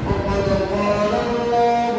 وقد قال الله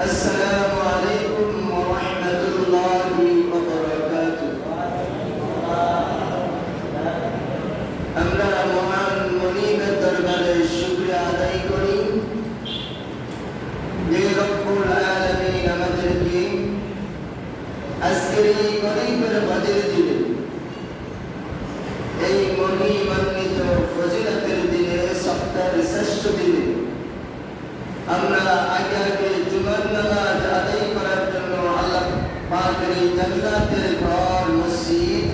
السلام عليكم ورحمة الله وبركاته আমরা মহান মনিবের দরবারে শুকরিয়া আদায় করি যে রব্বুল আলামিন আমাদেরকে আজকের এই গরিবের বাজের দিনে এই মহিমান্বিত ফজিলতের দিনে সপ্তাহের শ্রেষ্ঠ দিনে আমরা আগে আগে জুমার নামাজ আদায় করার জন্য আল্লাহ পাকের জান্নাতের ঘর মসজিদ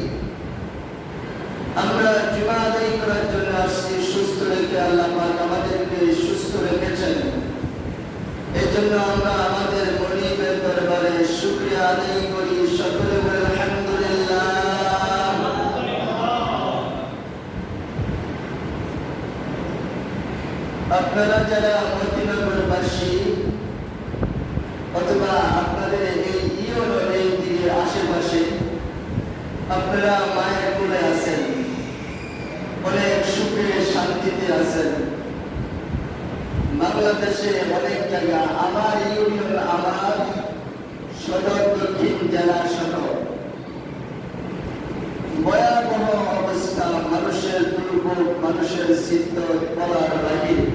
আমরা জুমা আদায় করার জন্য আসছি সুস্থ রেখে আল্লাহ পাক আমাদেরকে সুস্থ রেখেছেন। এই জন্য আমরা আমাদের মনিবের দরবারে শুকরিয়া আদায় করি। সকলে বলে আলহামদুলিল্লাহ। আপনারা যারা মদিনাবাসী অথবা আপনাদের এই ইউনিয়নের দিকে আশেপাশে আপনারা মায়ের কোলে আছেন, অনেক সুখে শান্তিতে আছেন। বাংলাদেশে অনেক জায়গা, আমার ইউনিয়ন, আমার সদর দক্ষিণ জেলা সদর ভয়াবহ অবস্থা, মানুষের দুর্ভোগ, মানুষের চিত্ত বলার বাহিরে।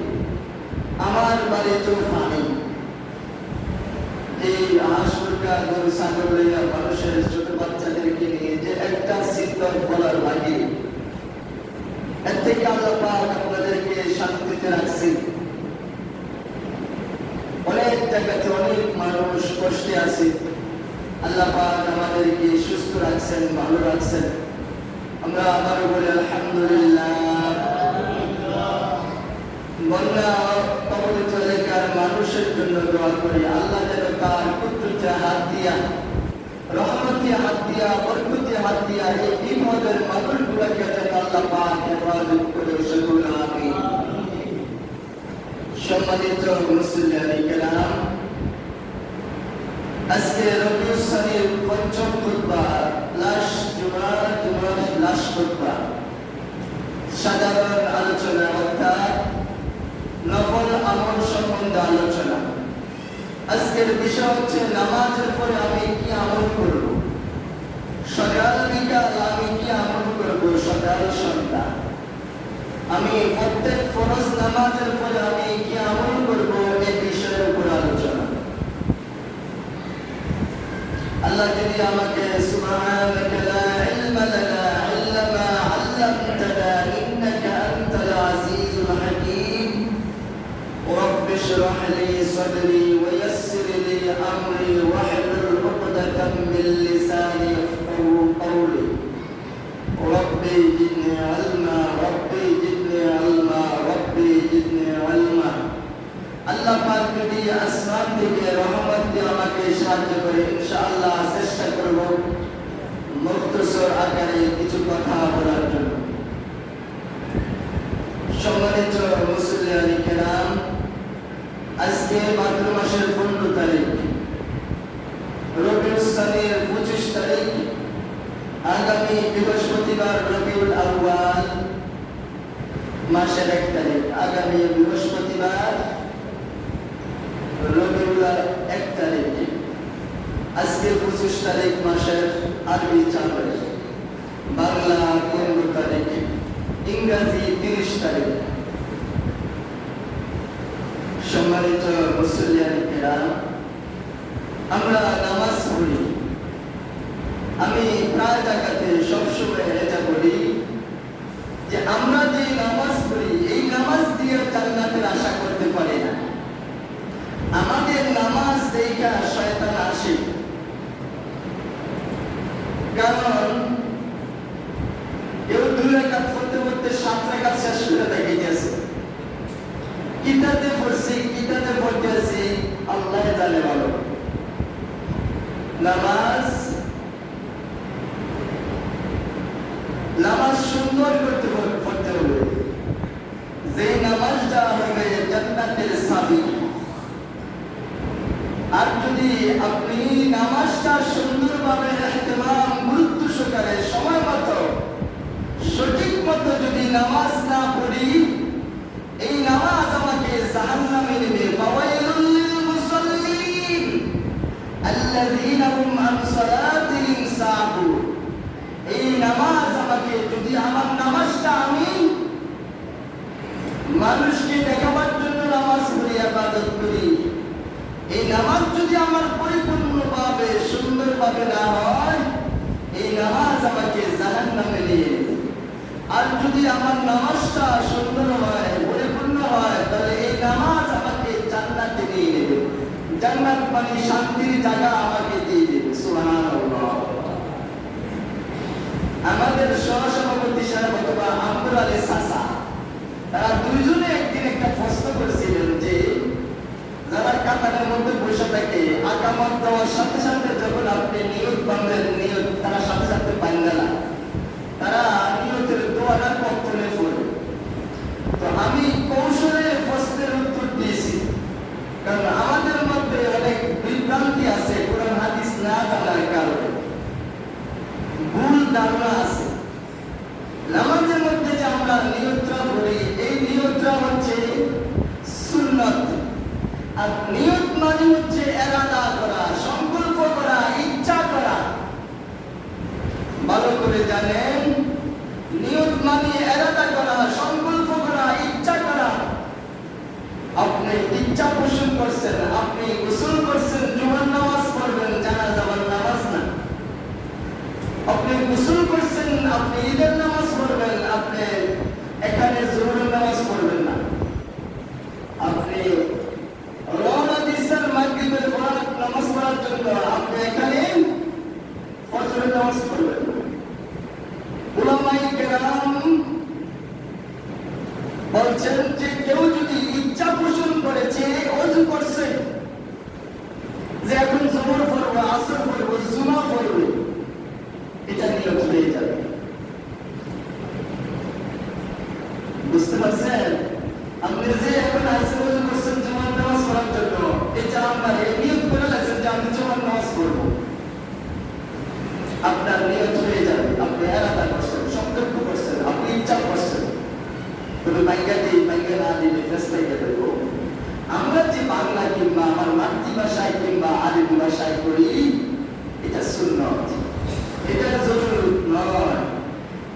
আমার বাড়িতেও পানি, এই হাঁস মুরগা গরু ছাগল লইয়া মানুষের ছোট বাচ্চাদেরকে নিয়ে যে একটা চিত্ত বলার বাহিরে। এর থেকে আল্লাহ পাক আপনাদেরকে শান্তিতে রাখছি। অনেক জায়গাতে অনেক মানুষ কষ্টে আছে, আল্লাহ পাক আমাদেরকে সুস্থ রাখছেন, ভালো রাখছেন। আমরা আবার বলি আলহামদুলিল্লাহ। বন্যা কবলিত এলাকার মানুষের জন্য দোয়া করি, আল্লাহ যেন তার কুদরতে হাত দিয়া, রহমতে হাত দিয়া, বরকতে হাত দিয়া এই বিপদের মানুষগুলোকে যেন আল্লাহ পাক হেফাজত করে। সকলে আমিন। সম্মানিত মুসলিম কেরাম, আজকে রবিউল সানির পঞ্চম খুতবা, জুমার লাস্ট খুতবা, সাধারণ আলোচনা অর্থাৎ নফল আমল সম্বন্ধে আলোচনা। আজকের বিষয় হচ্ছে নামাজের পরে আমি কি আমল করব, সকাল বিকাল আমি কি আমল করব, সকাল সন্ধ্যা আমি প্রত্যেক ফরজ নামাজের পরে আমি কি আমল করব, এই বিষয়ের উপর আলোচনা। আল্লাহ যদি আমাকে সুবহানাকা লা ইলমা লানা ইল্লা মা 'আল্লামতানা ইন্নাকা আনতাল আজিজুল হাকীম। رب اشرح لي صدري ويسر لي امري واحلل عقدة من لساني يفقهوا قولي ربي زدني علما ربي زدني علما ربي زدني علما। আল্লাহ পাক যদি আসমান থেকে রহমত দিয়ে আমাকে সাহায্য করে, ইনশাআল্লাহ চেষ্টা করব মুখতসর আকারে কিছু কথা বলার জন্য। সম্মানিত মুসলিম কেরাম, আজকে ভাদ্র মাসের 15 তারিখ, রবিউল সানির 25 তারিখ, আগামী বৃহস্পতিবার রবিউল আউয়াল মাসের 1 তারিখ, আগামী বৃহস্পতিবার রবিউল 1 তারিখ। আজকে 25 তারিখ মাসের আরবি চাঁদ, বাংলা 15 তারিখ, ইংরেজি 30 তারিখ। সম্মানিত মুসলিম কেরাম, আমরা নামাজ পড়ি। আমি প্রায় জায়গাতে সবসময় এটা বলি যে আমরা যে নামাজ পড়ি, এই নামাজ দিয়ে জান্নাতের আশা করতে পারি না। আমাদের নামাজ দেখা শয়তান আসে, কারণ কেউ 2 রাকাত পড়তে পড়তে 7 রাকাত শেষ করে দেখিয়েছে, কিতাবে পড়ছি, কিতাবে পড়তেছি, আল্লাহ জানে ভালো। নামাজ সুন্দর করতে পড়তে হবে, যে নামাজটা হবে জান্নাতের চাবি। আর যদি আপনি নামাজটা সুন্দরভাবে ইহতিমাম, গুরুত্ব সহকারে, সময় মতো, সঠিক মতো যদি নামাজ না পড়ি, এই নামাজ আমাকে জাহান্নামে নেবে। ফাওয়াইলুল লিল মুসাল্লিন, যদি আমার পরিপূর্ণভাবে সুন্দরভাবে না হয়, এই নামাজ আমাকে জাহান্নামে নিয়ে যাবে। আর যদি আমার নামাজটা সুন্দর হয়, পরিপূর্ণ হয়, তাহলে এই নামাজ আমাকে জান্নাতে নিয়ে নেবে। জান্নাত মানে শান্তির জায়গা আমাকে দিয়ে দেবে। সুবহানাল্লাহ। আমাদের সহসভাপতি সাহেব অথবা আব্দুল আলী চাচা, তারা দুইজনে একদিন একটা প্রশ্ন করেছিলেন যে যারা কাতারের মধ্যে বসে থাকে, আকামত দেওয়ার সাথে সাথে যখন আপনি নিয়ত বাঁধেন, নিয়ত তারা সাথে সাথে বান্ধে না, তারা নিয়তের দোয়াটা কখনো পড়ে। তো আমি কৌশলে প্রশ্নের উত্তর দিয়েছি, কারণ আমাদের মধ্যে অনেক বিভ্রান্তি আছে কোরআন হাদিস না জানার কারণে, ভুল ধারণা আছে। নামাজের মধ্যে যে আমরা নিয়তটা পড়ি, এই নিয়তটা হচ্ছে সুন্নাত। আর নিয়ত মানে হচ্ছে ইরাদা করা, সংকল্প করা, ইচ্ছা করা। ভালো করে জানেন, নিয়ত মানে ইরাদা করা, সংকল্প করা, ইচ্ছা করা। আপনি ইচ্ছা পোষণ করছেন, আপনি গোসল করছেন, জুমার নামাজ পড়বেন, জানাজার নামাজ না। আপনি গোসল করছেন, আপনি ঈদের নামাজ পড়বেন, আপনি এখানে জোহরের নামাজ পড়বেন না। আপনি রওনা দিচ্ছেন মাগরিবের নামাজ পড়ার জন্য, আপনি এখানে ফজরের নামাজ পড়বেন না। উলামায়ে কেরাম বলছেন যে কেউ যদি ইচ্ছা পোষণ করেছে, ওযু করছে যে এখন জোহর পড়বো, আসর পড়বো, জুমা পড়বো, এটা নিয়ত হয়ে যাবে। বুঝতে পারছেন? আপনি যে এখন আসর ওযু করছেন জুমার নামাজ পড়ার জন্য, এটা আমরা নিয়ত করে রাখছেন যে আমি জুমার নামাজ পড়বো, আপনার নিয়ত হয়ে যাবে। আপনি ইরাদা করছেন, সংকল্প করছেন, আপনি ইচ্ছা করছেন। তবে বাইকা না দিলে ফেসলাই দেব। আমরা যে বাংলা কিংবা আমার মাতৃভাষায় কিংবা আরবি ভাষায় করি, এটা সুন্নাত, এটা জরুরি নয়,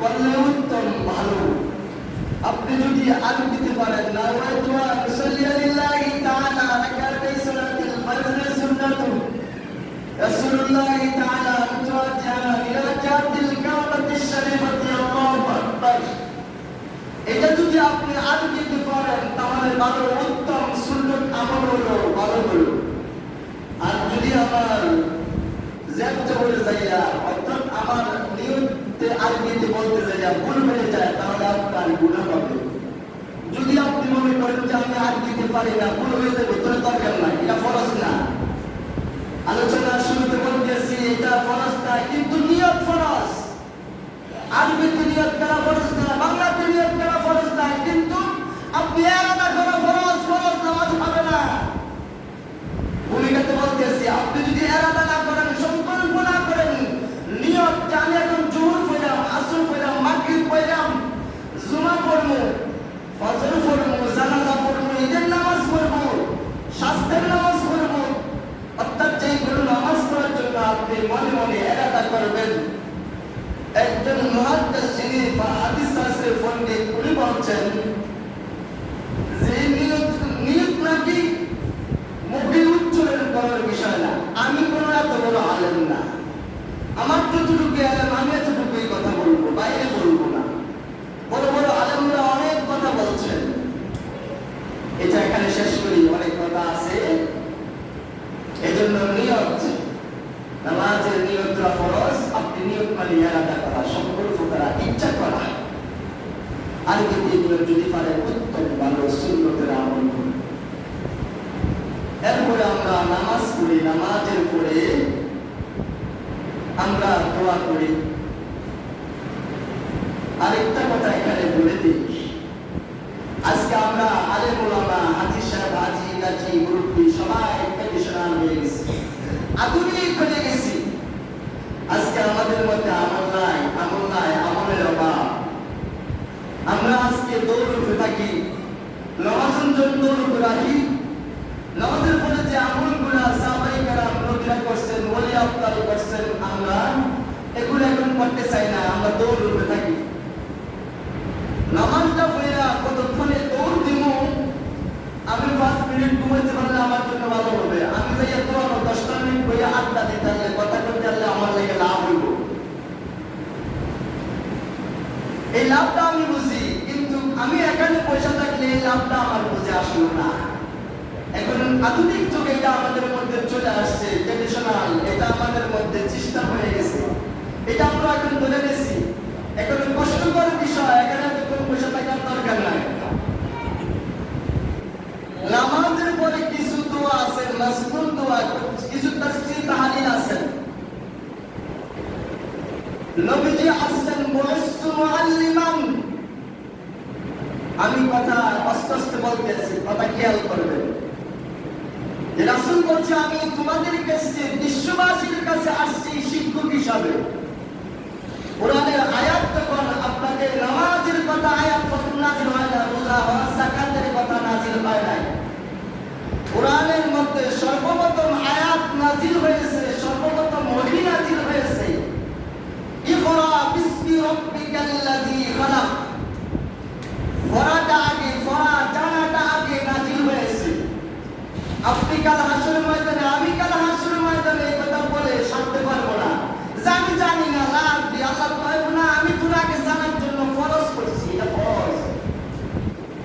করলে উত্তম, ভালো। আপনি যদি আরবি দিতে পারেন, না ওয়াইতু মুসাল্লি লিল্লাহি তাআলা রাকাতাই সালাতিল ফজর সুন্নাতু রাসূলুল্লাহি তাআলা মুতাওয়াজ্জিহান ইলা জাতিল কাবাতিশ শরীফাতি আল্লাহু আকবার। এটা যদি আপনি আরবি দিতে পারেন, তাহলে ভালো, উত্তম, সুন্নাত আমল হলো, ভালো হলো। আর যদি আমার জ্যাপটা বলে যাইয়া, অর্থাৎ আমার নিয়তে আরবিতে বলতে যাইয়া ভুল হয়ে যায়, তাহলে আপনার গুনাহ হবে। যদি আপনি মনে করেন যে আমি আরবি দিতে পারি না, ভুল হয়ে যাবে, তাহলে দরকার নাই, এটা ফরজ না। আলোচনা শুরুতে বলতেছি এটা ফরজ না, কিন্তু নিয়ত ফরজ। আরবিতে নিয়ত করা ফরজ না, বাংলাতে নিয়ত করা ফরজ না, কিন্তু আপনি ইরাদা করা ফরজ। ফরজ নামাজ হবে না। ভূমিকাতে বলতেছি, আপনি যদি ইরাদা না করেন, সংকল্প না করেন, নিয়ত যে আমি এখন জোহর পড়লাম, আসর পড়লাম, মাগরিব পড়লাম, জুমা পড়বো, ফজর পড়বো, জানাজা পড়বো, ঈদের নামাজ পড়বো, স্বাস্থ্যের নামাজ পড়বো, অর্থাৎ যেগুলো নামাজ পড়ার জন্য আপনি মনে মনে ইরাদা করবেন। একজন মুহাদ্দিস যিনি হাদিস শাস্ত্রের পণ্ডিত, উনি বলছেন যে নিয়ত নাকি মুখে উচ্চারণ করার বিষয় না। আমি কোনো এত বড় আলেম না, আমার যতটুকু আলেম আমি এতটুকুই কথা বলবো, বাইরে বলবো না। বড় বড় আলেমরা অনেক কথা বলছেন, এটা এখানে শেষ করি, অনেক কথা আছে। এজন্য নিয়ত, নামাজের নিয়তটা ফরজ। আপনি নিয়ত মানে ইরাদা করা, সংকল্প করা, ইচ্ছা করা। আরবিতে এগুলো যদি পারেন, উত্তম, ভালো, সুন্নতের আমল করুন। এরপরে আমরা নামাজ পড়ি, নামাজের পরে আমরা দোয়া করি। আরেকটা কথা এখানে বলে দিই, আজকে আমরা আলেম ওলামা, হাজী সাহেব, হাজী গাজী, মুরব্বী সবাই ট্রেডিশনাল হয়ে গেছি, আধুনিক হয়ে গেছি। আজকে আমাদের মধ্যে আমল নাই, আমলের অভাব। আমরা আজকে দৌড়ে থাকি, নামাজের জন্য দৌড় রাখি। নামাজের পরে যে আমলগুলো সাহাবায়ে কেরাম নবীরা করছেন, ওলি আল্লাহ করছেন, আমরা এগুলো এখন করতে চাই না, আমরা দৌড়ে থাকি। নামাজটা পড়া কতক্ষণে দৌড় দিব, আমি 5 মিনিট ঘুমাইতে পারলে আমার জন্য ভালো হবে। আমি যাইয়া দোয়া আধুনিক যুগে এটা আমাদের মধ্যে চলে আসছে, ট্রেডিশনাল, এটা আমাদের মধ্যে চেষ্টা হয়ে গেছে, এটা আমরা এখন ধরে নিয়েছি। এখন কষ্টকর বিষয়, এখানে তো কোনো পয়সা টাকার দরকার নাই। নামাজের পরে কিছু দোয়া আছে, মাসনুন দোয়া, কিছু তাফসীর তাহলিল আছে। নবীজি আসছেন বুইসতু মুআল্লিমান। আমি কথা আস্তে আস্তে বলতেছি, কথা খেয়াল করবেন। যে রাসূল বলছে আমি তোমাদের কাছে, বিশ্ববাসীর কাছে আসছি শিক্ষক হিসাবে। কোরআনের আয়াত যখন আপনাকে নামাজের কথা আয়াত প্রথম নাযিল হয় না, রোজা হজ যাকাতের কথা নাযিল হয় নাই। কোরআনের মধ্যে সর্বপ্রথম আয়াত নাযিল হয়েছে, সর্বপ্রথম ওহী নাযিল হয়েছে, ইকরা বিসমি রাব্বিকাল্লাযী খালাক। পড়াটা আগে, পড়া জানাটা আগে নাযিল হয়েছে। আপনি কাল হাসরের ময়দানে, আমি কাল হাসরের ময়দানে এই কথা বলে সারতে পারবো না যে আমি জানি না, লা আদরি। আল্লাহ কইব না আমি তোমাকে জানার জন্য ফরজ করছি, এটা ফরজ।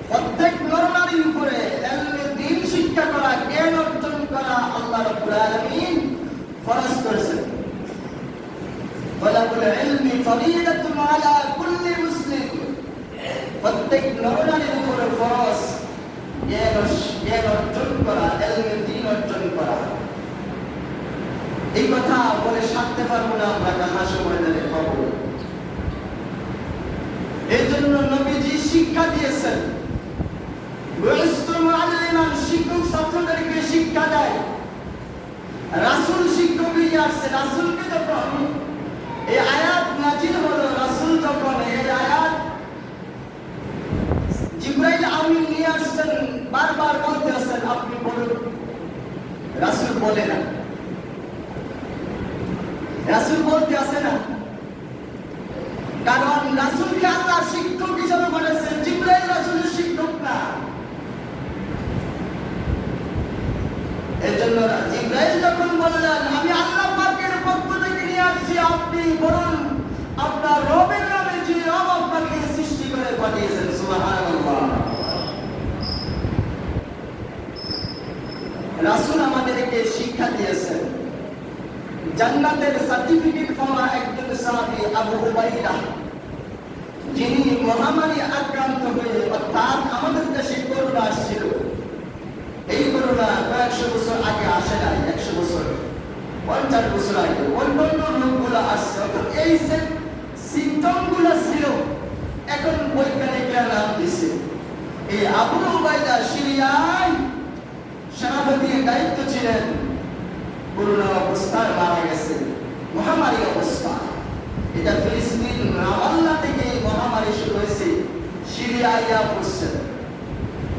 প্রত্যেক নরনারীর উপরে ইলমে দ্বীন শিক্ষা করা, জ্ঞান অর্জন করা আল্লাহ রাব্বুল আলামিন ফরজ করেছেন। তালাবুল ইলমি ফরিদাতুন আলা কুল্লি মুসলিম। প্রত্যেক নরনারীর উপরে ফরজ জ্ঞান অর্জন করা, ইলমে দ্বীন অর্জন করা। এই কথা বলে সারতে পারবো না আমরা হাসর ময়দানে পাবো। এই জন্য নবীজি শিক্ষা দিয়েছেন, বুইসতু মুআল্লিমান, শিক্ষক ছাত্রদেরকে শিক্ষা দেয়। রাসূল শিক্ষক হয়ে আসছে। রাসূলকে যখন এই আয়াত নাযিল হলো, রাসূল যখন এই আয়াত জিবরাইল আমিন নিয়ে আসছেন, বারবার বলতে আসছেন আপনি বলুন। রাসূল বলে না, রাসূল বলতে আসে না, কারণ রাসূলকে আল্লাহ শিক্ষক হিসেবে বলেছেন, জিবরাইল রাসূলের শিক্ষক না। এজন্য জিবরাইল যখন বললেন আমি আল্লাহ পাকের পক্ষ থেকে নিয়ে আসছি, আপনি বলুন আপনার রবের নামে, যে রব আপনাকে সৃষ্টি করে পাঠিয়েছেন। সুবহানাল্লাহ। রাসূল আমাদেরকে শিক্ষা দিয়েছেন। জান্নাতের সার্টিফিকেট পাওয়া একজন সাহাবী আবু উবাইদা, যিনি মহামারী আক্রান্ত হয়ে, অর্থাৎ আমাদের দেশে করোনা আসছিল। এই করোনা কয়েকশো বছর আগে আসে নাই, 100 বছর, 50 বছর আগে অন্যান্য রোগগুলো আসছে। অর্থাৎ এই সিমটম গুলো ছিল, এখন বৈজ্ঞানিকরা নাম দিছে। এই আবু উবাইদা সিরিয়ায় সেনাপতির দায়িত্ব ছিলেন। করোনা অবস্থায় মারা গেছে, মহামারী অবস্থা। এটা ফিলিস্তিন রামাল্লা থেকে মহামারী শুরু হয়েছে, সিরিয়ায় পড়ছে।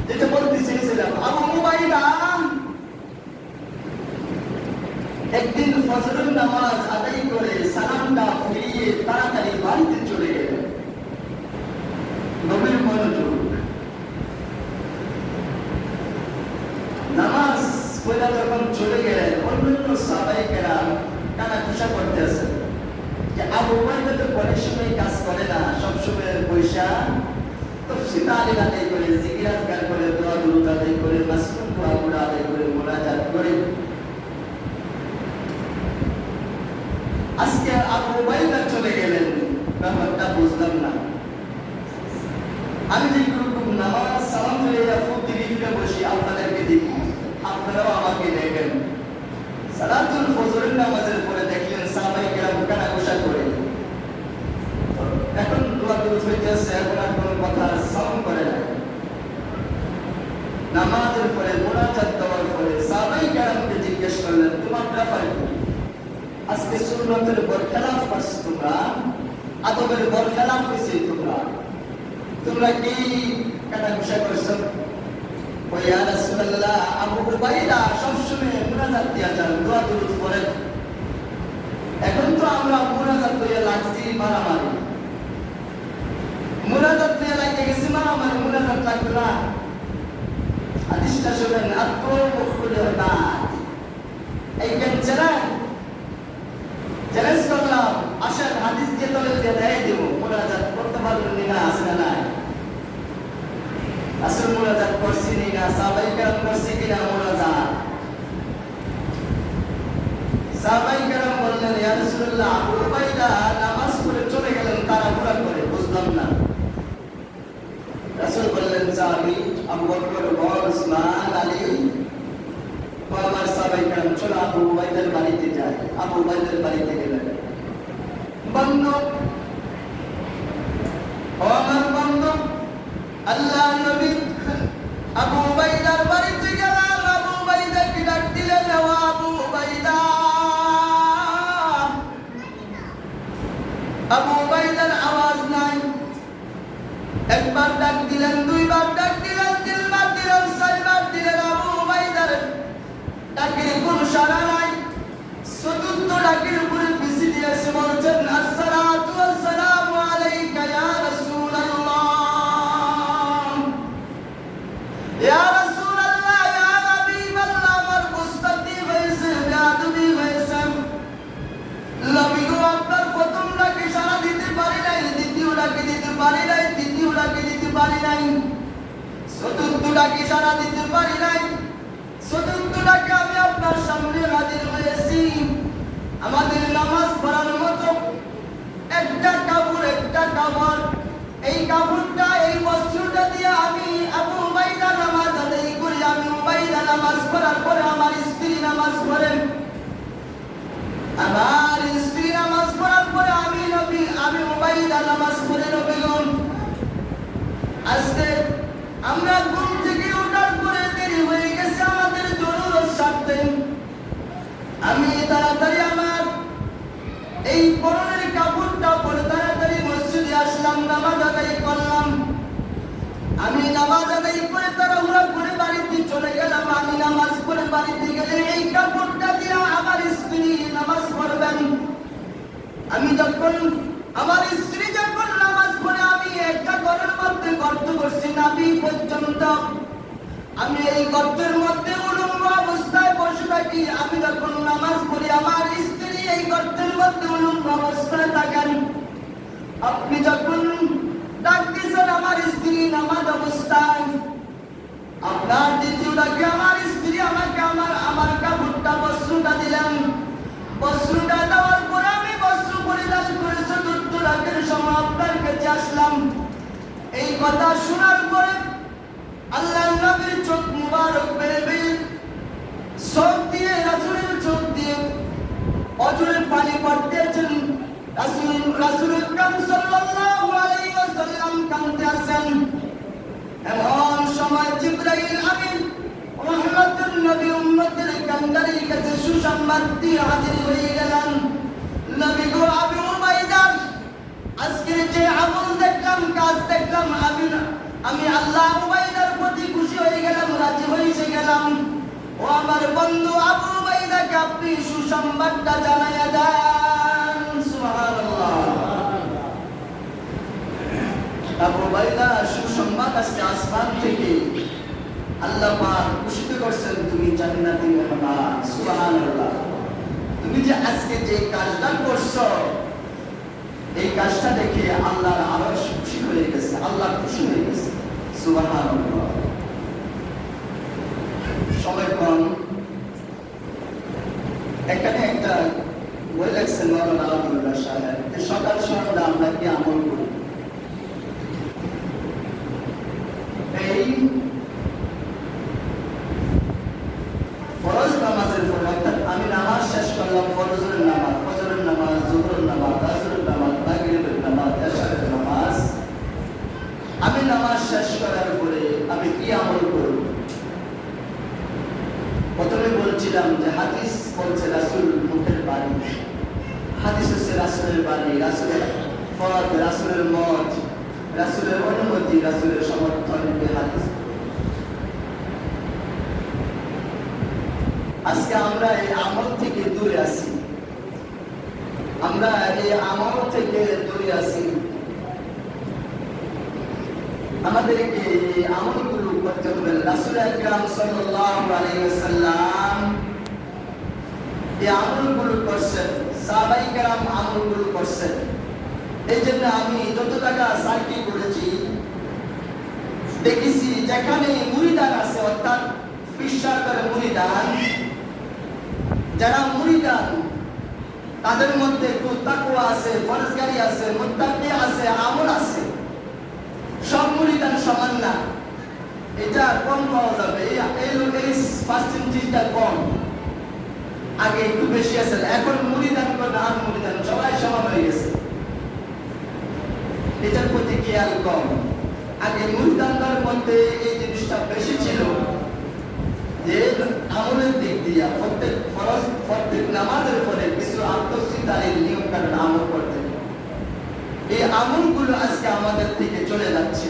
যেটা বলতে চেয়েছিলাম, আবু উবাইদা একদিন ফজরের নামাজ আদায় করে সালামটা ফিরিয়ে তাড়াতাড়ি বাড়িতে চলে গেলেন। নবীর মনোযোগ, নামাজ পড়া যখন চলে গেলেন, অন্যান্য সাহাবায়েরা কানা ঘুষা করতে আছেন যে আবু উবাইদা তো অনেক সময় কাজ করে না, সবসময় পয়সা তাফসীর তাহলিল আদায় করে, জিকির আজকার করে, দোয়া দুরূদ আদায় করে, মাসনুন দোয়াগুলো আদায় করে, মুনাজাত করে। আজকে আবু উবাইদা চলে গেলেন, ব্যাপারটা বুঝলাম না। আমি যে রকম নামাজ সালাম ফিরে প্রতিদিন বসি, আপনাদেরকে দেখি, আপনারাও আমাকে দেখেন। সালাতুল ফজরের নামাজের পরে দেখলেন সাহাবায়ে কেরাম কানা ঘোষা করে। এখন দোয়া দুরূদ হইতেছে, এখন আর কোনো কথা সাউন্ড করে না। নামাজের পরে মুনাজাত দেওয়ার পরে সাহাবায়ে কেরামকে জিজ্ঞেস করলেন তোমার ব্যাপার কি? আজকে সুন্নতের বরখেলাফ করছো তোমরা, আদবের বরখেলাফ হয়েছে তোমরা কি কানা ঘোষা করছো? ও ইয়া রাসূলুল্লাহ, আবু উবাইদা সবসময় মুনাজাত দিয়া যান, দোয়া দুরূদ করেন। এখন তো আমরা মুনাজাত দিয়ে লাগছি মারামারি, মুনাজাত দিয়ে লাগে গেছি মারামারি, মুনাজাত লাগবে না। হাদিসটা শুনেন, আত-তাওবা খুলুল বাদ। এই কেন চ্যালেঞ্জ করলাম, আসেন হাদিস দিয়ে তলে দিয়ে দেয় দেব, মুনাজাত করতে পারবেন না, আছে না নাই? আসল মুনাজাত করছি না, সাহাবায়ে কেরাম করছি কিনা মুনাজাত? সাহাবী আবু বকর, ওমর, উসমান, আলী, আমার সাহাবায়ে কেরাম চলো আবু উবাইদার বাড়িতে যাই। আবু উবাইদার বাড়িতে গেলেন। বন্ধু, ও আমার বন্ধু, আল্লাহ নবী আবু উবাইদার বাড়িতে গেলেন। আবু উবাইদাকে ডাক দিলেন, ও আবু উবাইদা। আবু উবাইদার আওয়াজ নাই। একবার ডাক দিলেন, দুইবার ডাক দিলেন, তিনবার দিলেন, চারবার দিলেন। আবু উবাইদার ডাকের কোনো সাড়া নাই। চতুর্থ ডাকের উপরে পিছি দিয়েছে, বলছেন আসসালাতু ওয়াসসালামু আলাইকা ইয়া রাসূলুল্লাহ। ইয়া রাসূলুল্লাহ, ইয়া হাবিবাল্লাহ, আমার মুস্তাকি হয়েছে, বেয়াদবি হয়েছে। নবী গো, আপনার প্রথম ডাকে সাড়া দিতে পারি নাই, দ্বিতীয় ডাকে দিতে পারি নাই, তৃতীয় ডাকে দিতে পারি নাই, চতুর্থ ডাকে সাড়া দিতে পারি নাই। চতুর্থ ডাকে আমি আপনার সামনে হাজির হয়েছি। আমাদের নামাজ পড়ার মতো একটা কাপড়, এই কাপড়টা, এই বস্ত্রটা দিয়ে আমি আবু উবাইদা নামাজ আদায় করি। আমি উবাইদা নামাজ পড়ার পরে আমার স্ত্রী নামাজ পড়েন। আমার স্ত্রী নামাজ পড়ার পরে আমি উবাইদা নামাজ পড়ে নবীগণ। আজকে আমরা ঘুম থেকে ওঠার পরে দেরি হয়ে গেছে, আমাদের জরুরত স্বার্থে আমি তাড়াতাড়ি আমার এই পরনের কাপড়টা পরে তাড়াতাড়ি মসজিদে আসলাম, নামাজ আদায় করলাম। আমি নামাজ আদায় করে তাড়াহুড়া করে বাড়িতে চলে গেলাম। আমি নামাজ পড়ে বাড়িতে গেলে এই কাপড়টা দিয়ে আমার স্ত্রী নামাজ পড়বেন। আমি যখন আমার স্ত্রী যখন নামাজ পড়ে, আমি একটা ঘরের মধ্যে গর্ত করছি নাভি পর্যন্ত। আমি এই গর্তের মধ্যে উলঙ্গ অবস্থায় বসে থাকি। আমি যখন নামাজ পড়ি, আমার স্ত্রী এই গর্তের মধ্যে উলঙ্গ অবস্থায় থাকেন। আপনি যখন ডাক দিয়েছেন আমার স্ত্রী নামাজ অবস্থায়, আপনার দ্বিতীয় ডাকে আমার স্ত্রী আমাকে আমার কাপড়টা, বস্ত্রটা দিলেন। বস্ত্রটা দেওয়ার পরে আমি বস্ত্র পরিধান করে চতুর্থ ডাকের সময় আপনার কাছে আসলাম। এই কথা শোনার পরে আল্লাহর নবীর চোখ মুবারক বেয়ে চোখ দিয়ে, রাসূলের চোখ দিয়ে অজরের পানি পড়তেছেন। রাসূল আকরাম সাল্লাল্লাহু আলাইহি ওয়াসাল্লাম কাঁদতে আছেন। এমন সময় জিবরাইল আমিন রহমাতুল নবী উম্মতের কান্দারির কাছে সুসংবাদ দিয়ে হাজির হয়ে গেলেন। নবী গো, আবু উবাইদা আজকে যে আমল দেখলাম, কাজ দেখলাম, আমি আল্লাহ উবাইদার প্রতি খুশি হয়ে গেলাম, রাজি হয়ে গেলাম। ও আমার বন্ধু আবু উবাইদাকে আপনি সুসংবাদটা জানাইয়া দেন। সুবহানাল্লাহ। আবু উবাইদা সুসংবাদ আজকে আসমান থেকে আল্লাহ পাক ঘোষিত করছেন, তুমি জান্নাতি মেহমান। সুবহানাল্লাহ। তুমি যে আজকে যে কাজটা করছো, এই কাজটা দেখে আল্লাহর আরশ খুশি হয়ে গেছে, আল্লাহ খুশি হয়ে গেছে। সুবহানাল্লাহ। সময় কম, এখানে একটা বই লেখছেন মাওলানা আব্দুল্লাহ সাহেব, যে সকাল সন্ধ্যা আমরা কি আমল করি। এই ফরজ নামাজের পরে, অর্থাৎ আমি নামাজ শেষ করলাম, ফরজের নামাজ, ফজরের নামাজ, জোহরের নামাজ, আসরের নামাজ, মাগরিবের নামাজ, এশারের নামাজ, আমি নামাজ শেষ করার পরে আমি কি আমল করব? প্রথমে বলছিলাম যে হাদিস বলছে রাসূল মুখের বাণী, হাদিস হচ্ছে রাসূলের বাণী, রাসূলের ফরজ, রাসূলের মত, রাসূলের অনুমতি, রাসূলের সমর্থন, হাদিস। আজকে আমরা এই আমল থেকে দূরে আছি, আমরা এই আমল থেকে দূরে আছি। আমাদেরকে এই আমলগুলো করতে হবে। রাসূল আকরাম সাল্লাল্লাহু আলাইহি ওয়াসাল্লাম এই আমলগুলো করছেন, সাহাবায়ে কেরাম আমলগুলো করছেন। এই জন্য আমি যত টাকা সার্কি করেছি, দেখেছি যেখানে মুরিদান আছে, অর্থাৎ বিশ্বাসের মুরিদান, যারা মুরিদান তাদের মধ্যে একটু তাকওয়া আছে, ফরজগারি আছে, মুত্তাকি আছে, আমল আছে। সব মুরিদান সমান না। এটা কম পাওয়া যাবে। এই পার্সেন্টেজটা কম, আগে একটু বেশি আছে, এখন মুড়ি দান করে আর মুড়ি দান সবাই সমান হয়ে গেছে, এটার প্রতি খেয়াল কম। আগে মুড়ি দানটার মধ্যে এই জিনিসটা বেশি ছিল যে আমলের দিক দিয়ে প্রত্যেক নামাজের পরে কিছু আত্মচিন্তার নিয়ম কানুন আমল করতেন। এই আমলগুলো আজকে আমাদের থেকে চলে যাচ্ছে।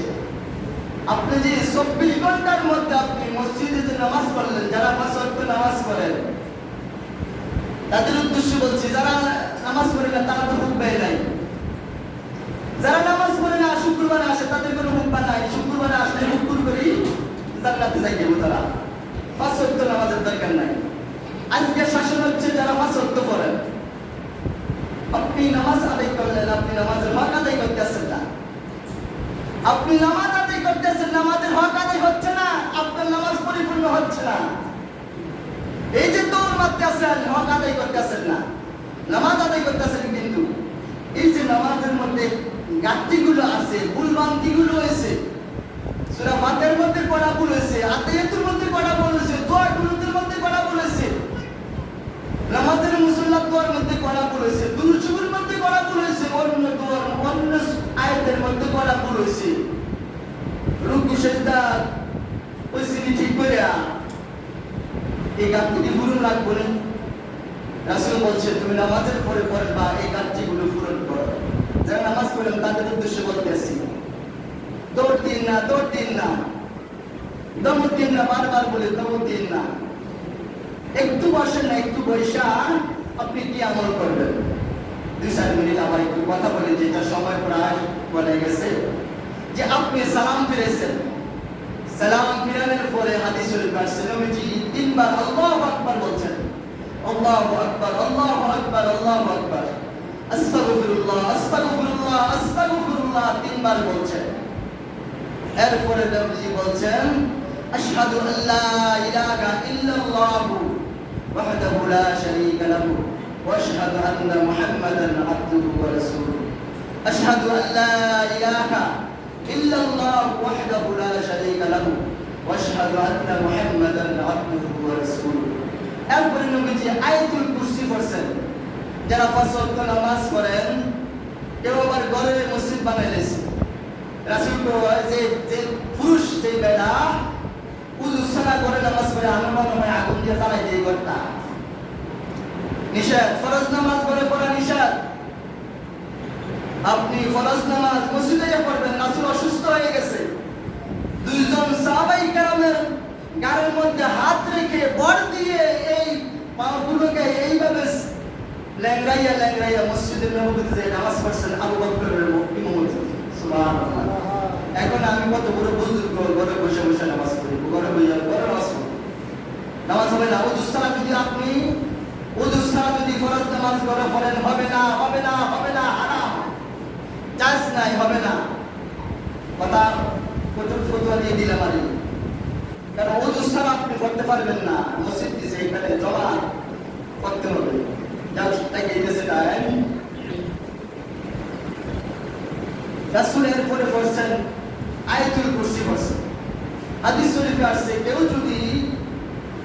আপনি যে 24 ঘন্টার মধ্যে আপনি মসজিদে যে নামাজ পড়লেন, যারা 5 ওয়াক্ত নামাজ পড়েন তাদের উদ্দেশ্য বলছি, যারা নামাজ পড়ে না তারা তো হুকবে নাই। যারা নামাজ পড়ে না শুক্রবারে আসে তাদের কোনো হুকবা নাই, শুক্রবারে আসলে হুকুর করি জান্নাতে যাই যাবো। তারা 5 ওয়াক্ত নামাজের দরকার নাই। আজকে শাসন হচ্ছে যারা 5 ওয়াক্ত পড়েন, আপনি নামাজ আদায় করলেন, আপনি নামাজের হক আদায় করতেছেন না। আপনি নামাজ আদায় করতেছেন, নামাজের হক আদায় হচ্ছে না, আপনার নামাজ পরিপূর্ণ হচ্ছে না। এই যে দৌড় মারতেছেন, হক আদায় করতেছেন না, নামাজ আদায় করতেছেন, কিন্তু এই যে নামাজের মধ্যে ঘাটতিগুলো আছে, ভুলভ্রান্তিগুলো হয়েছে, সূরা ফাতিহার মধ্যে পড়া ভুল হয়েছে, আতাহিয়াতুর মধ্যে পড়া ভুল হয়েছে, দোয়া কুনুতের মধ্যে পড়া ভুল হয়েছে, নামাজের মুসল্লার দোয়ার মধ্যে পড়া ভুল হয়েছে, দুরূদ শরীফের মধ্যে পড়া ভুল হয়েছে, অন্য দোয়ার অন্য আয়াতের মধ্যে পড়া ভুল হয়েছে। রুকু সিজদা ওই সিনি ঠিক করে এই ঘাটতিটি পূরণ লাগবে না। রাসূল বলছে তুমি নামাজের পরে পড়বা এই ঘাটতিগুলো পূরণ করো। যারা নামাজ পড়েন তাদের উদ্দেশ্যে বলতেছি, দৌড় দিন না, দৌড় দিন না, দৌড় দিন না, বারবার বলে দৌড় দিন না। একটু বসেন না, একটু বৈশা আপনি কি আমল করবেন? 2-4 মিনিট আবার একটু কথা বলে, যেটা সময় প্রায় বলে গেছে, যে আপনি সালাম ফিরেছেন, সালাম ফিরানোর পরে হাদিস শরীফ আসছে নবীজি 3 বার আল্লাহু আকবার বলছেন, আল্লাহু আকবার, আল্লাহু আকবার, আল্লাহু আকবার, আস্তাগফিরুল্লাহ, আস্তাগফিরুল্লাহ, আস্তাগফিরুল্লাহ 3 বার বলছেন। এরপরে নবীজি বলছেন আশহাদু আল্লা ইলাহা ইল্লাল্লাহু ওয়াহদাহু লা শারীকা লাহু ওয়া আশহাদু আন্না মুহাম্মাদান আবদুহু ওয়া রাসূলুহু। আশহাদু আল্লা ইলাহা ইল্লাল্লাহু ওয়াহদাহু লা শারীকা লাহু ওয়া আশহাদু আন্না মুহাম্মাদান আবদুহু ওয়া রাসূলুহু। এরপরে নবীজি আয়াতুল কুরসি পড়ছেন। যারা 5 ওয়াক্ত নামাজ পড়েন, কেউ আবার ঘরে মসজিদ বানাইলেছে, রাসূল যে পুরুষ যে বেলা উযু সালা করে নামাজ পড়ে আনন্দময় আগুন দিয়ে জ্বালাই দিয়ে করতা নিষেধ। ফরজ নামাজ পড়ে পড়া নিষেধ। আপনি ফরজ নামাজ মসজিদে পড়বেন। রাসূল অসুস্থ হয়ে গেছে, 2 জন সাহাবায়ে কেরামের গায়ের মধ্যে হাত রেখে বর দিয়ে এই পাগুলোকে এইভাবে ল্যাংড়াইয়া ল্যাংড়াইয়া মসজিদের নববীতে যে নামাজ পড়ছেন আবু বকরের ইমামতি। সুবহানাল্লাহ। এখন আমি কত বড় বুজুর্গ, ঘরে বসে বসে নামাজ পড়ি, ঘরে নামাজ পড়ি, নামাজ হবে না। উযু সালাত যদি ফরজ নামাজ ঘরে পড়েন হবে না, হবে না, হবে না, হারাম, জায়েজ নাই, হবে না। কথা কঠোর ফতোয়া দিয়ে দিলাম আমি, কারণ উযু সালাত আপনি করতে পারবেন না, মসজিদ দিছে এখানে জমা করতে হবে। যাও তাকে দিয়েছে টাইম। রাসূল এরপরে পড়ছেন আয়াতুল কুরসি পড়ছেন। হাদিস শরীফে আসছে কেউ যদি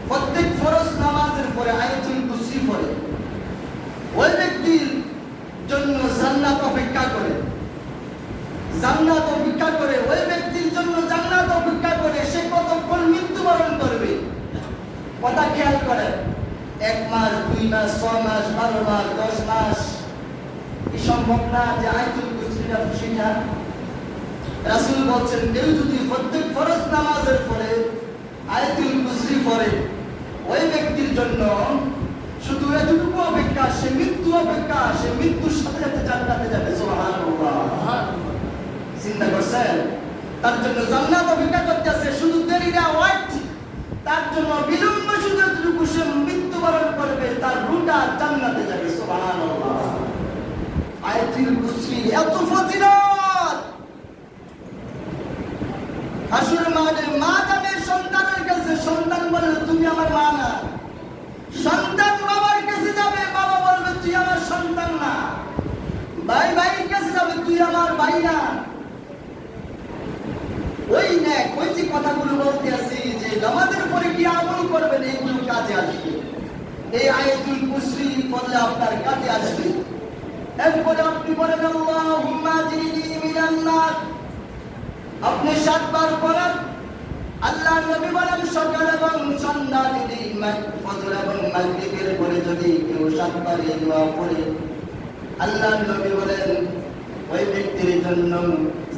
প্রত্যেক ফরজ নামাজের পরে আয়াতুল কুরসি পড়ে, ওই ব্যক্তির জন্য জান্নাত অপেক্ষা করে, জান্নাত অপেক্ষা করে, ওই ব্যক্তির জন্য জান্নাত অপেক্ষা করে। সে কতক্ষণ মৃত্যুবরণ করবে কথা খেয়াল করেন। 1 মাস, 2 মাস, 6 মাস, 12 মাস, 10 মাস, কি সম্ভব না যে আয়াতুল কুরসিটা শিখা। রাসূল বলছেন কেউ যদি প্রত্যেক ফরজ নামাজের পরে আয়াতুল কুরসি পড়ে, ওই ব্যক্তির জন্য শুধু এতটুকু অপেক্ষা, সে মৃত্যু অপেক্ষা, সে মৃত্যুর সাথে সাথে জান্নাতে যাবে। সুবহানাল্লাহ। চিন্তা করছেন? তার জন্য জান্নাত অপেক্ষা করতেছে, শুধু দেরি না, ওয়েট। তার জন্য বিলম্ব শুধু এতটুকু, সে মৃত্যুবরণ করবে, তার রুটা জান্নাতে যাবে। সুবহানাল্লাহ। আয়াতুল কুরসি এত ফজিলত। হাসরের মাঠে মা যাবে সন্তানের কাছে, সন্তান বলবে তুমি আমার মা না। সন্তান বাবার কাছে যাবে, বাবা বলবে তুই আমার সন্তান না। ভাই ভাইয়ের কাছে যাবে, তুই আমার ভাই না। ওই নেক, ওই যে কথাগুলো বলতে আছি যে নামাজের পরে কি আমল করবেন এগুলো কাজে আসবে। এই আয়াতুল কুরসি পড়লে আপনার কাজে আসবে। এরপরে আপনি বলেন আল্লাহুম্মা জিনি মিনান নার, আপনি 7 বার পড়েন। আল্লাহ নবী বলেন সকাল এবং সন্ধ্যা যদি ফজর এবং মাগরিবের পরে যদি কেউ 7 বার এই দোয়া পড়ে, আল্লাহ নবী বলেন ওই ব্যক্তির জন্য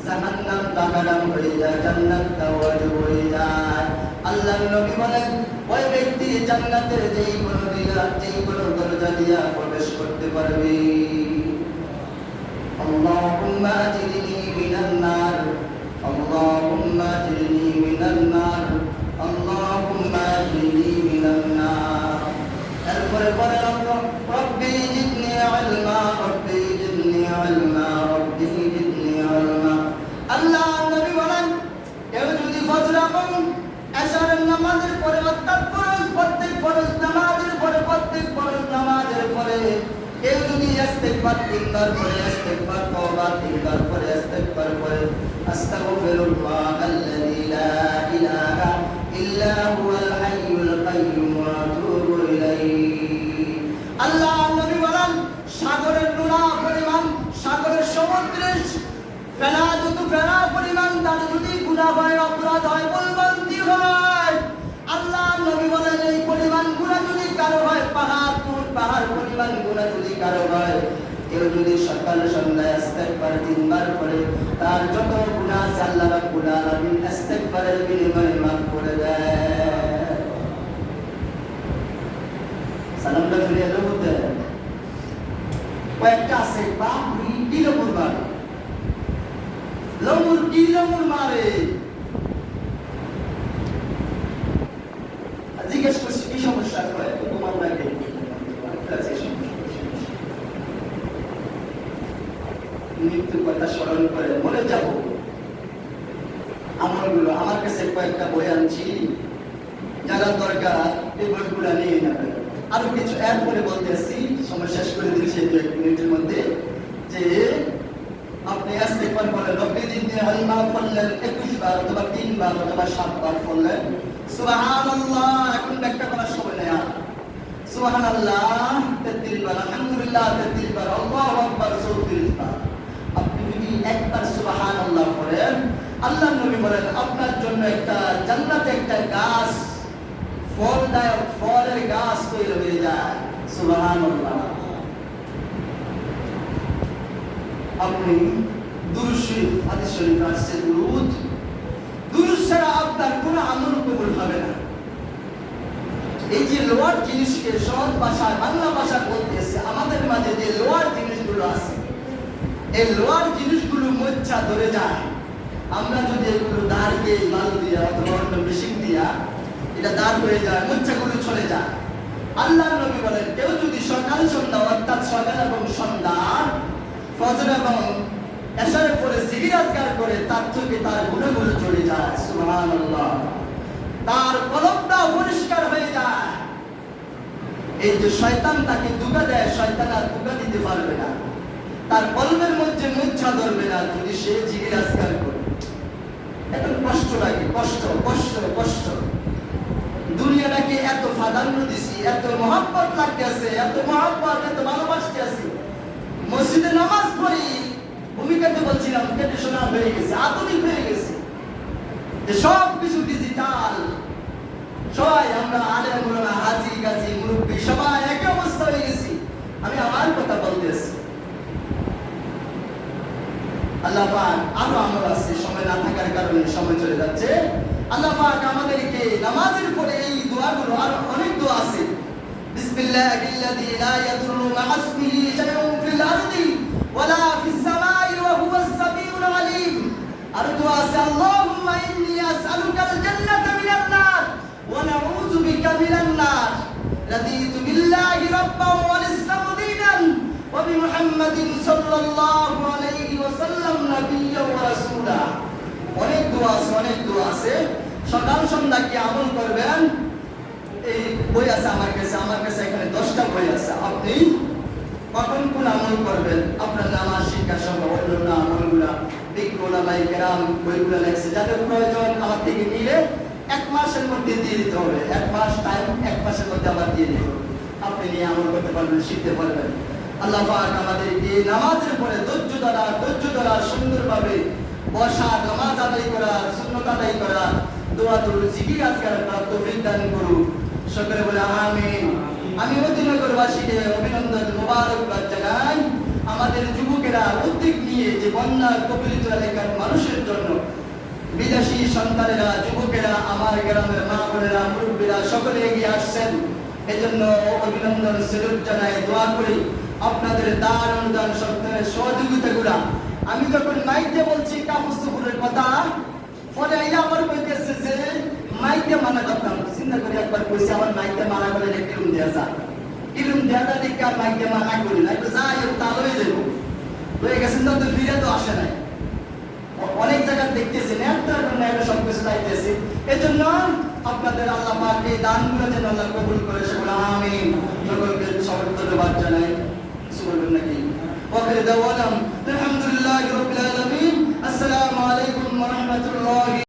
জাহান্নাম হারাম হয়ে যায়, জান্নাত ওয়াজিব হয়ে যায়। আল্লাহ নবী বলেন ওই ব্যক্তি জান্নাতের যেই কোনো দরজা দিয়া প্রবেশ করতে পারবে। আল্লাহুম্মা আজরিনি মিনান নার, আল্লাহুম্মা আজরিনি মিনান নার, আল্লাহুম্মা আজরিনি মিনান নার। এরপরে বলেন রব্বি জিদনি ইলমা, রব্বি জিদনি ইলমা, রব্বি জিদনি ইলমা। আল্লাহ নবী বলেন কেউ যদি ফজর এবং এশারের নামাজের পরে অর্থাৎ প্রত্যেক ফরজ নামাজের পরে কেউ যদি ইস্তিগফার 3 বার পরে, ইস্তিগফার তওবা 3 বার পরে, ইস্তিগফার পরে আস্তাগফিরুল্লাহ আল্লাযী লা ইলাহা ইল্লা হুয়াল হাইয়ুল কাইয়্যুম ওয়া আতুবু ইলাইহি। আল্লাহ নবী বলেন সাগরের নোনা পরিমাণ, সাগরের সমুদ্রের ফেনা পরিমাণ তার যদি গুনাহ হয়, অপরাধ হয়, বলবন্তি হয়, আল্লাহ নবী বলেন এই পরিমাণ গুনাহ যদি কারো হয়, পাহাড় পরিমাণ গুনাহ যদি কারো হয়, কেউ যদি সকাল সন্ধ্যায় ইস্তিগফার 3 বার করে, তার যত গুনাহ আছে আল্লাহ রাব্বুল আলামিন ইস্তিগফারের বিনিময়ে মাফ করে দেয়। সালামটা ফিরে এলো বলতে কয়েকটা আছে বাপরি কিলোমুর মারে, কিলোমুর মারে। জিজ্ঞেস করছি কি সমস্যা হয়, তোমার লাগে মৃত্যুর কথা স্মরণ করে মরে যাব। আমলগুলো আমার কাছে কয়েকটা বই আনছি, যারা দরকার এই বইগুলো নিয়ে নেবে। আরো কিছু এরপরে বলতে আসছি, সময় শেষ করে দিচ্ছি 1 মিনিটের মধ্যে, যে আপনি ইস্তিগফার বলেন রব্বি জিদনি ইলমা পড়লেন 21 বার অথবা 3 বার অথবা 7 বার পড়লেন। সুবহানাল্লাহ এখন ব্যাখ্যা করার সময় নেই আর। সুবহানাল্লাহ 33 বার, আলহামদুলিল্লাহ 33 বার, আল্লাহু আকবার 34 বার। আপনি যদি একবার সুবহানাল্লাহ পড়েন, আল্লাহ নবী বলেন আপনার জন্য একটা জান্নাতে একটা গাছ, ফলের গাছ তৈরি হয়ে যায়। সুবহানাল্লাহ। আপনি দুরূদ শরীফ, হাদিস শরীফ আছে দুরূদ ছাড়া আপনার কোনো আমল কবুল হবে না। এই যে লোয়ার জিনিসকে সহজ ভাষায় বাংলা ভাষা বলতেছে, আমাদের মাঝে যে লোয়ার জিনিসগুলো আছে এই লোয়ার জিনিসগুলো মোচ্ছা ধরে যায়। আমরা যদি এগুলো দাঁড় দিয়ে বালু দিয়া অথবা অন্য মেশিন দিয়া এটা দাঁড় হয়ে যায়, মোচ্ছাগুলো চলে যায়। আল্লাহ নবী বলেন কেউ যদি সকাল সন্ধ্যা অর্থাৎ সকাল এবং সন্ধ্যা ফজর এবং এশারের পরে জিকির আজকার করে, তার থেকে তার গুনাহগুলো চলে যায়। সুবহানাল্লাহ। তার কলবটা পরিষ্কার হয়ে যায়। এই যে শয়তান তাকে দুঃখা দেয়, শয়তান আর দুঃখা দিতে পারবে না, তার কলবের মধ্যে মুচ্ছা ধরবে না যদি সে জিকির আজকার করে। এত কষ্ট লাগে, কষ্ট কষ্ট কষ্ট। দুনিয়াটাকে এত প্রাধান্য দিছি, এত মহব্বত লাগতেছে, এত মহব্বত, এত ভালোবাসতে আছি। মসজিদে নামাজ পড়ি, ভূমিকাতে বলছিলাম কেটে শোনা হয়ে গেছে, আধুনিক হয়ে গেছে, যে সব কিছু ডিজিটাল। সবাই আমরা আলেম ওলামা, হাজি গাজী মুরব্বী সবাই একই অবস্থা হয়ে গেছি। আমি আমার কথা বলতেছি। আল্লাহ পাক আরো আমল আছে, সময় না থাকার কারণে সময় চলে যাচ্ছে। আল্লাহ পাক আমাদেরকে নামাজের পরে এই দোয়াগুলো, আরো অনেক দোয়া আছে। বিসমিল্লাহিল্লাযী লা ইয়াদুররু মা'a ইসমিহি শাইউন ফিল আরদি ওয়ালা ফিস সামাই ওয়া হুয়াস সামিউল আলীম। আর দোয়া আছে আল্লাহুম্মা ইন্নী আসআলুকাল জান্নাতা মিনান নার ওয়া নাউযু বিকা মিনান নার। রাদিতু বিল্লাহি রাব্বান ওয়াল ইসলামু দীনান ওয়া বিমুহাম্মাদিন সাল্লাল্লাহু আলাইহি ওয়াসাল্লাম নাবিয়্যান ওয়া রাসূলা। অনেক দোয়া আছে, অনেক দোয়া আছে। সকাল সন্ধ্যা কি আমল করবেন? এই বই আছে আমার কাছে এখানে 10টা বই আছে। আপনি কখন কোন আমল করবেন, আপনার নামাজ শিক্ষা সহ অন্যান্য আমলগুলা বিজ্ঞ ওলামায়ে কেরাম বইগুলো লেখছে, যাদের প্রয়োজন আমার থেকে নিলে 1 মাসের মধ্যে দিয়ে দিতে হবে। 1 মাস টাইম, 1 মাসের মধ্যে আবার দিয়ে দিতে হবে। আপনি নিয়ে আমল করতে পারবেন, শিখতে পারবেন। আল্লাহ পাক আমাদেরকে নামাজের পরে ধৈর্য ধরা সুন্দরভাবে বসা, নামাজ আদায় করা, সুন্নাত আদায় করা, দোয়া দুরূদ জিকির আজকার করার তৌফিক দান করুন। সকলে বলে আমিন। আমি অধিনগরবাসীকে অভিনন্দন মোবারকবাদ জানাই। আমাদের যুবকেরা উদ্যোগ নিয়ে যে বন্যা কবলিত এলাকার মানুষের জন্য বিদেশি সন্তানেরা, যুবকেরা, আমার গ্রামের মা বোনেরা, মুরব্বীরা সকলে এগিয়ে আসছেন। এজন্য অভিনন্দন, সেলুট জানাই, দোয়া করি আপনাদের দান অনুদান সহযোগিতাগুলা। আমি যখন মাইকে বলছি কাপুস্তুপুরের কথা, পরে আমার কইতেছে যে মাইকে মানা করতাম। চিন্তা করি একবার কইছি আমার মাইকে মানা করে কিরম দেওয়া যায়, কিরম দেওয়া যায় দেখে আর মাইকে মানা করি না, একটু যাই তাল হয়ে যাবো হয়ে গেছেন, তো ফিরে তো আসে নাই। অনেক জায়গায় দেখতেছি সব কিছু চাইতেছি। এজন্য আপনাদের আল্লাহ পাক এই দানগুলো যেন আল্লাহ কবুল করে, সেগুলো আমিন। সকলকে সবার ধন্যবাদ জানাই। সুবহান নাকি ওয়াকিল দাওয়ালাম আলহামদুলিল্লাহি রাব্বিল আলামিন। আসসালামু আলাইকুম ওয়া রাহমাতুল্লাহি।